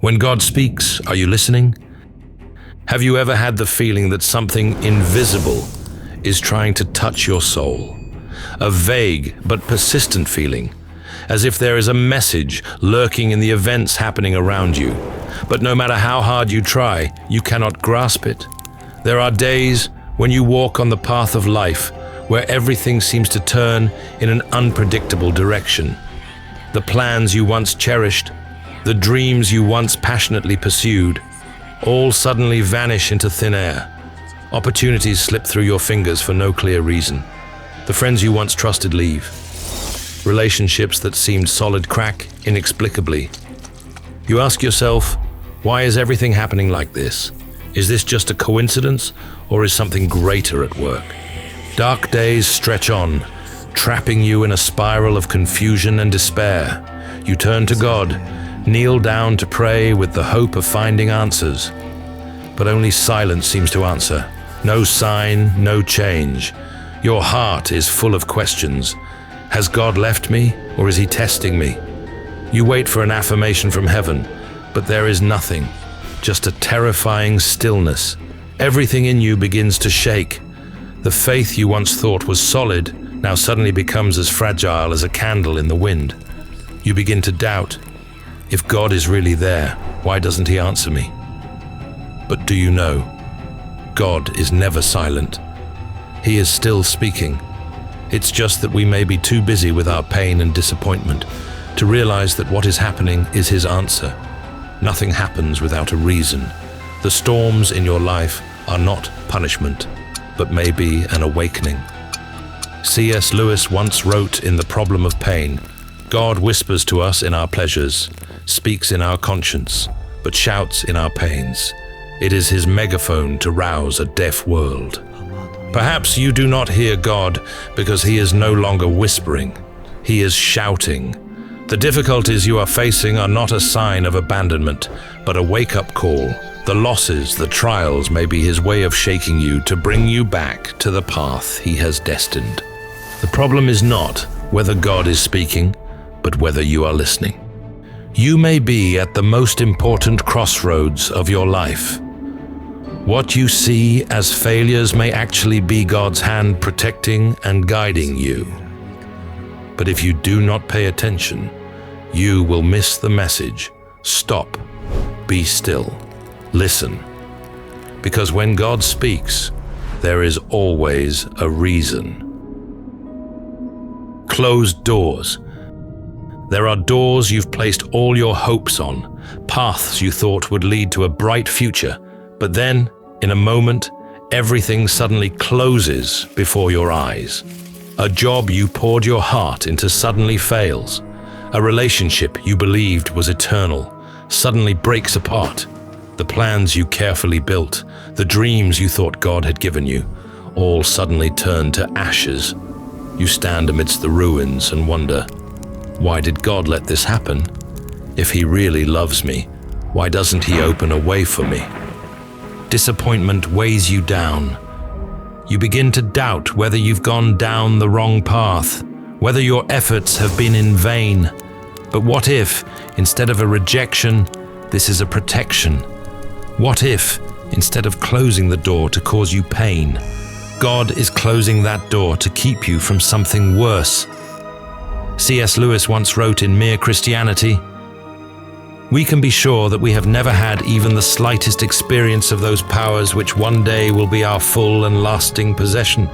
When God speaks, are you listening? Have you ever had the feeling that something invisible is trying to touch your soul? A vague but persistent feeling, as if there is a message lurking in the events happening around you. But no matter how hard you try, you cannot grasp it. There are days when you walk on the path of life where everything seems to turn in an unpredictable direction. The plans you once cherished, the dreams you once passionately pursued, all suddenly vanish into thin air. Opportunities slip through your fingers for no clear reason. The friends you once trusted leave. Relationships that seemed solid crack inexplicably. You ask yourself, why is everything happening like this? Is this just a coincidence, or is something greater at work? Dark days stretch on, trapping you in a spiral of confusion and despair. You turn to God, kneel down to pray with the hope of finding answers. But only silence seems to answer. No sign, no change. Your heart is full of questions. Has God left me, or is he testing me? You wait for an affirmation from heaven, but there is nothing, just a terrifying stillness. Everything in you begins to shake. The faith you once thought was solid now suddenly becomes as fragile as a candle in the wind. You begin to doubt. If God is really there, why doesn't he answer me? But do you know, God is never silent. He is still speaking. It's just that we may be too busy with our pain and disappointment to realize that what is happening is his answer. Nothing happens without a reason. The storms in your life are not punishment, but maybe an awakening. C.S. Lewis once wrote in The Problem of Pain, God whispers to us in our pleasures, speaks in our conscience, but shouts in our pains. It is his megaphone to rouse a deaf world. Perhaps you do not hear God because he is no longer whispering. He is shouting. The difficulties you are facing are not a sign of abandonment, but a wake-up call. The losses, the trials may be his way of shaking you to bring you back to the path he has destined. The problem is not whether God is speaking, but whether you are listening. You may be at the most important crossroads of your life. What you see as failures may actually be God's hand protecting and guiding you. But if you do not pay attention, you will miss the message. Stop, be still, listen. Because when God speaks, there is always a reason. Closed doors. There are doors you've placed all your hopes on, paths you thought would lead to a bright future, but then, in a moment, everything suddenly closes before your eyes. A job you poured your heart into suddenly fails. A relationship you believed was eternal suddenly breaks apart. The plans you carefully built, the dreams you thought God had given you, all suddenly turn to ashes. You stand amidst the ruins and wonder, why did God let this happen? If he really loves me, why doesn't he open a way for me? Disappointment weighs you down. You begin to doubt whether you've gone down the wrong path, whether your efforts have been in vain. But what if, instead of a rejection, this is a protection? What if, instead of closing the door to cause you pain, God is closing that door to keep you from something worse? C.S. Lewis once wrote in Mere Christianity, "We can be sure that we have never had even the slightest experience of those powers which one day will be our full and lasting possession,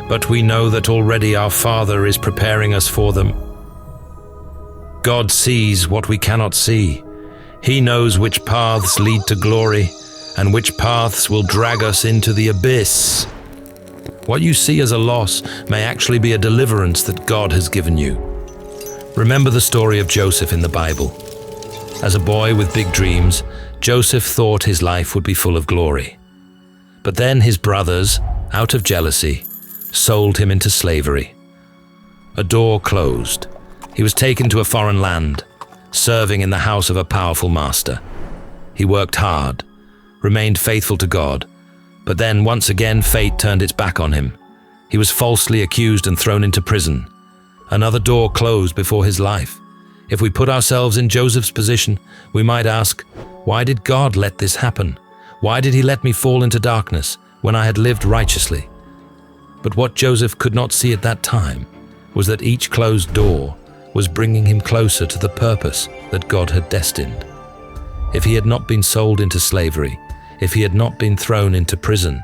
but we know that already our Father is preparing us for them." God sees what we cannot see. He knows which paths lead to glory and which paths will drag us into the abyss. What you see as a loss may actually be a deliverance that God has given you. Remember the story of Joseph in the Bible. As a boy with big dreams, Joseph thought his life would be full of glory. But then his brothers, out of jealousy, sold him into slavery. A door closed. He was taken to a foreign land, serving in the house of a powerful master. He worked hard, remained faithful to God, but then once again fate turned its back on him. He was falsely accused and thrown into prison. Another door closed before his life. If we put ourselves in Joseph's position, we might ask, why did God let this happen? Why did he let me fall into darkness when I had lived righteously? But what Joseph could not see at that time was that each closed door was bringing him closer to the purpose that God had destined. If he had not been sold into slavery, if he had not been thrown into prison,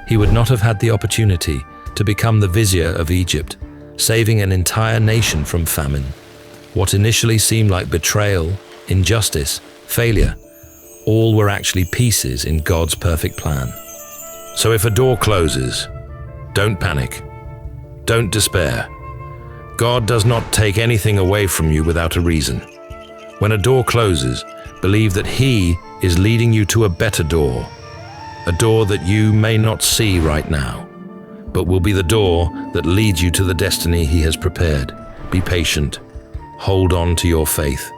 he would not have had the opportunity to become the vizier of Egypt, saving an entire nation from famine. What initially seemed like betrayal, injustice, failure, all were actually pieces in God's perfect plan. So if a door closes, don't panic. Don't despair. God does not take anything away from you without a reason. When a door closes, believe that He is leading you to a better door, a door that you may not see right now, but will be the door that leads you to the destiny He has prepared. Be patient. Hold on to your faith,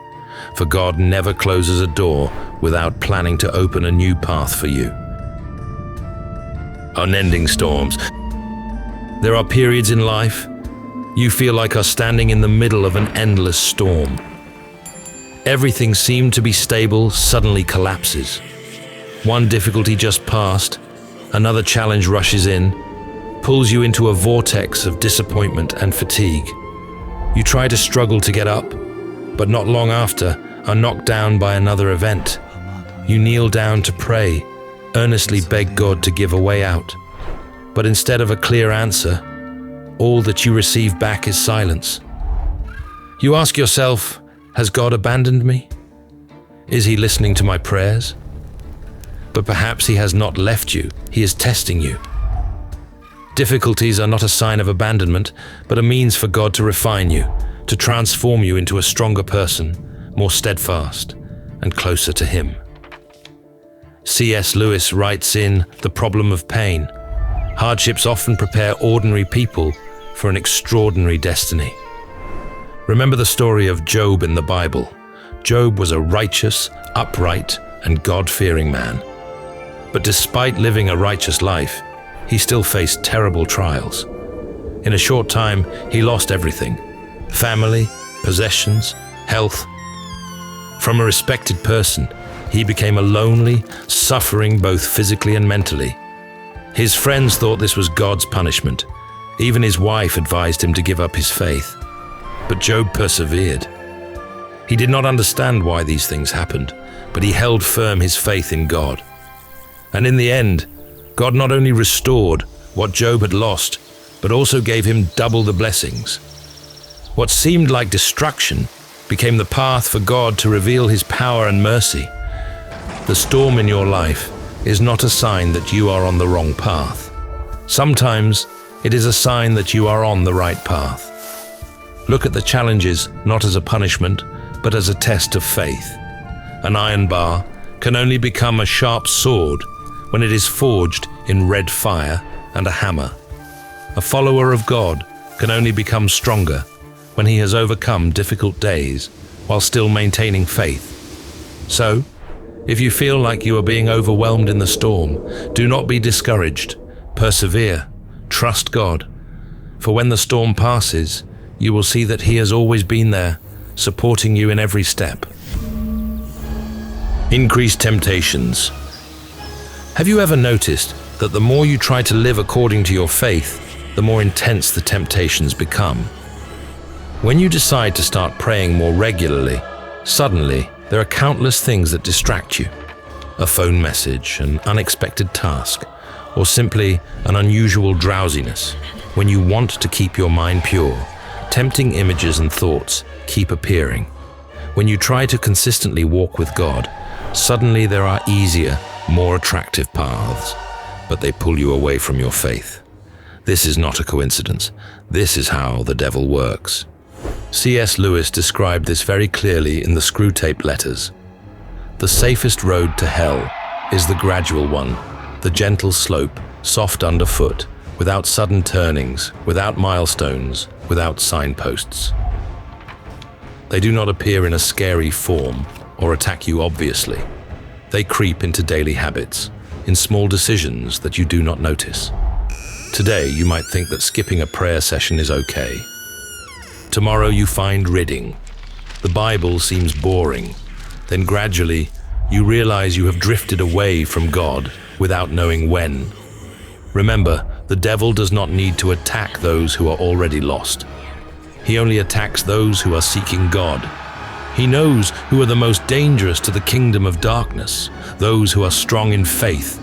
for God never closes a door without planning to open a new path for you. Unending storms. There are periods in life you feel like are standing in the middle of an endless storm. Everything seemed to be stable suddenly collapses. One difficulty just passed, another challenge rushes in, pulls you into a vortex of disappointment and fatigue. You try to struggle to get up, but not long after are knocked down by another event. You kneel down to pray, earnestly beg God to give a way out. But instead of a clear answer, all that you receive back is silence. You ask yourself, has God abandoned me? Is He listening to my prayers? But perhaps He has not left you. He is testing you. Difficulties are not a sign of abandonment, but a means for God to refine you, to transform you into a stronger person, more steadfast and closer to Him. C.S. Lewis writes in The Problem of Pain, hardships often prepare ordinary people for an extraordinary destiny. Remember the story of Job in the Bible. Job was a righteous, upright, and God-fearing man. But despite living a righteous life, he still faced terrible trials. In a short time, he lost everything: family, possessions, health. From a respected person, he became a lonely, suffering both physically and mentally. His friends thought this was God's punishment. Even his wife advised him to give up his faith. But Job persevered. He did not understand why these things happened, but he held firm his faith in God. And in the end, God not only restored what Job had lost, but also gave him double the blessings. What seemed like destruction became the path for God to reveal His power and mercy. The storm in your life is not a sign that you are on the wrong path. Sometimes it is a sign that you are on the right path. Look at the challenges not as a punishment, but as a test of faith. An iron bar can only become a sharp sword when it is forged in red fire and a hammer. A follower of God can only become stronger when he has overcome difficult days while still maintaining faith. So, if you feel like you are being overwhelmed in the storm, do not be discouraged. Persevere. Trust God. For when the storm passes, you will see that He has always been there, supporting you in every step. Increased temptations. Have you ever noticed that the more you try to live according to your faith, the more intense the temptations become? When you decide to start praying more regularly, suddenly there are countless things that distract you. A phone message, an unexpected task, or simply an unusual drowsiness. When you want to keep your mind pure, tempting images and thoughts keep appearing. When you try to consistently walk with God, suddenly there are easier, more attractive paths, but they pull you away from your faith. This is not a coincidence. This is how the devil works. C.S. Lewis described this very clearly in the Screwtape Letters. The safest road to hell is the gradual one, the gentle slope, soft underfoot, without sudden turnings, without milestones, without signposts. They do not appear in a scary form or attack you obviously. They creep into daily habits, in small decisions that you do not notice. Today, you might think that skipping a prayer session is okay. Tomorrow you find ridding. The Bible seems boring. Then gradually, you realize you have drifted away from God without knowing when. Remember, the devil does not need to attack those who are already lost. He only attacks those who are seeking God. He knows who are the most dangerous to the kingdom of darkness, those who are strong in faith.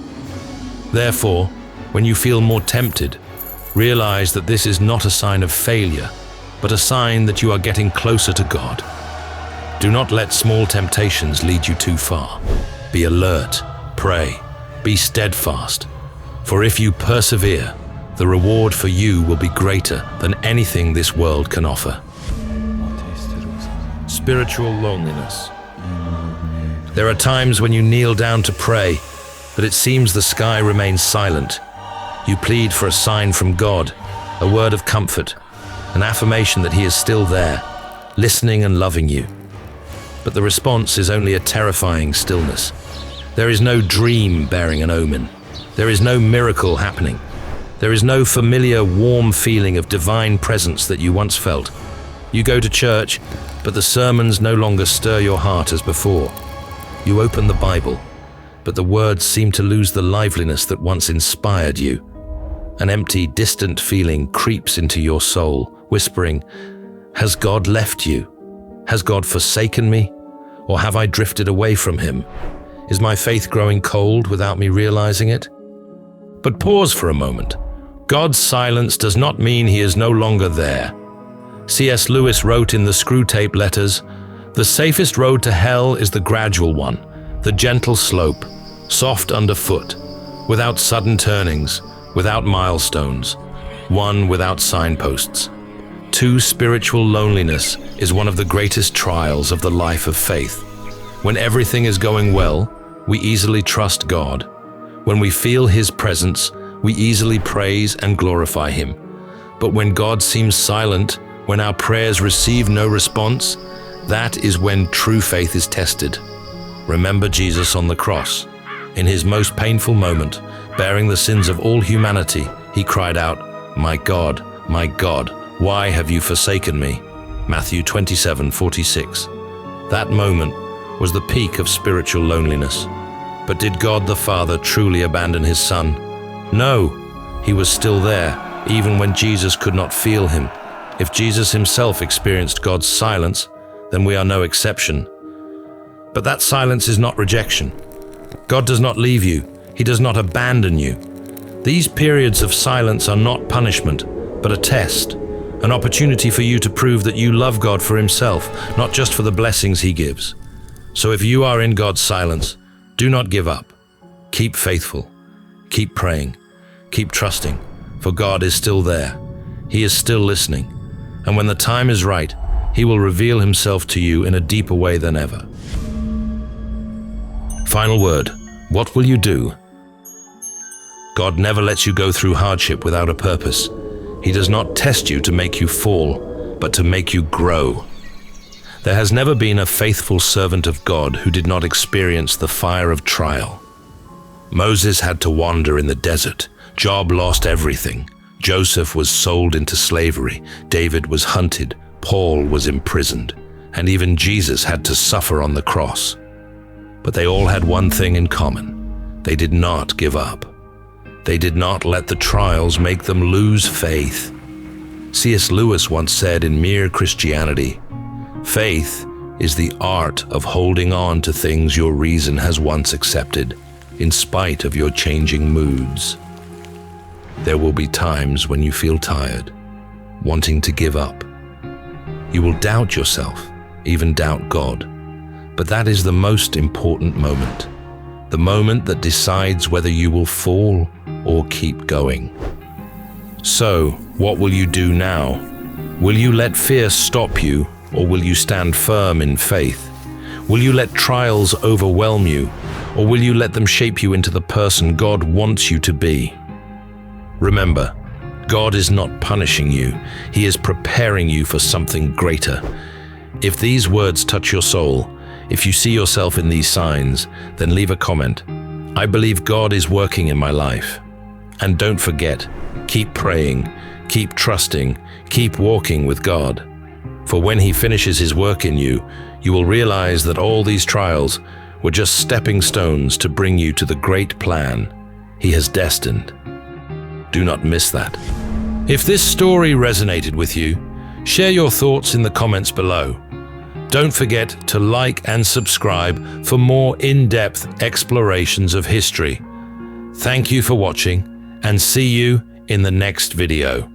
Therefore, when you feel more tempted, realize that this is not a sign of failure, but a sign that you are getting closer to God. Do not let small temptations lead you too far. Be alert, pray, be steadfast, for if you persevere, the reward for you will be greater than anything this world can offer. Spiritual loneliness. There are times when you kneel down to pray, but it seems the sky remains silent. You plead for a sign from God, a word of comfort, an affirmation that He is still there, listening and loving you. But the response is only a terrifying stillness. There is no dream bearing an omen. There is no miracle happening. There is no familiar, warm feeling of divine presence that you once felt. You go to church, but the sermons no longer stir your heart as before. You open the Bible, but the words seem to lose the liveliness that once inspired you. An empty, distant feeling creeps into your soul, whispering, "Has God left you? Has God forsaken me? Or have I drifted away from Him? Is my faith growing cold without me realizing it?" But pause for a moment. God's silence does not mean He is no longer there. C.S. Lewis wrote in the Screwtape Letters, "The safest road to hell is the gradual one, the gentle slope, soft underfoot, without sudden turnings, without milestones, one without signposts." True spiritual loneliness is one of the greatest trials of the life of faith. When everything is going well, we easily trust God. When we feel His presence, we easily praise and glorify Him. But when God seems silent, when our prayers receive no response, that is when true faith is tested. Remember Jesus on the cross. In His most painful moment, bearing the sins of all humanity, He cried out, my God, why have you forsaken me?" Matthew 27:46. That moment was the peak of spiritual loneliness. But did God the Father truly abandon His Son? No, He was still there, even when Jesus could not feel Him. If Jesus Himself experienced God's silence, then we are no exception. But that silence is not rejection. God does not leave you. He does not abandon you. These periods of silence are not punishment, but a test, an opportunity for you to prove that you love God for Himself, not just for the blessings He gives. So if you are in God's silence, do not give up. Keep faithful. Keep praying. Keep trusting, for God is still there. He is still listening. And when the time is right, He will reveal Himself to you in a deeper way than ever. Final word. What will you do? God never lets you go through hardship without a purpose. He does not test you to make you fall, but to make you grow. There has never been a faithful servant of God who did not experience the fire of trial. Moses had to wander in the desert. Job lost everything. Joseph was sold into slavery. David was hunted. Paul was imprisoned. And even Jesus had to suffer on the cross. But they all had one thing in common. They did not give up. They did not let the trials make them lose faith. C.S. Lewis once said in Mere Christianity, "Faith is the art of holding on to things your reason has once accepted, in spite of your changing moods." There will be times when you feel tired, wanting to give up. You will doubt yourself, even doubt God. But that is the most important moment, the moment that decides whether you will fall or keep going. So, what will you do now? Will you let fear stop you, or will you stand firm in faith? Will you let trials overwhelm you, or will you let them shape you into the person God wants you to be? Remember, God is not punishing you. He is preparing you for something greater. If these words touch your soul, if you see yourself in these signs, then leave a comment. I believe God is working in my life. And don't forget, keep praying, keep trusting, keep walking with God. For when he finishes his work in you, you will realize that all these trials were just stepping stones to bring you to the great plan he has destined. Do not miss that. If this story resonated with you, share your thoughts in the comments below. Don't forget to like and subscribe for more in-depth explorations of history. Thank you for watching, and see you in the next video.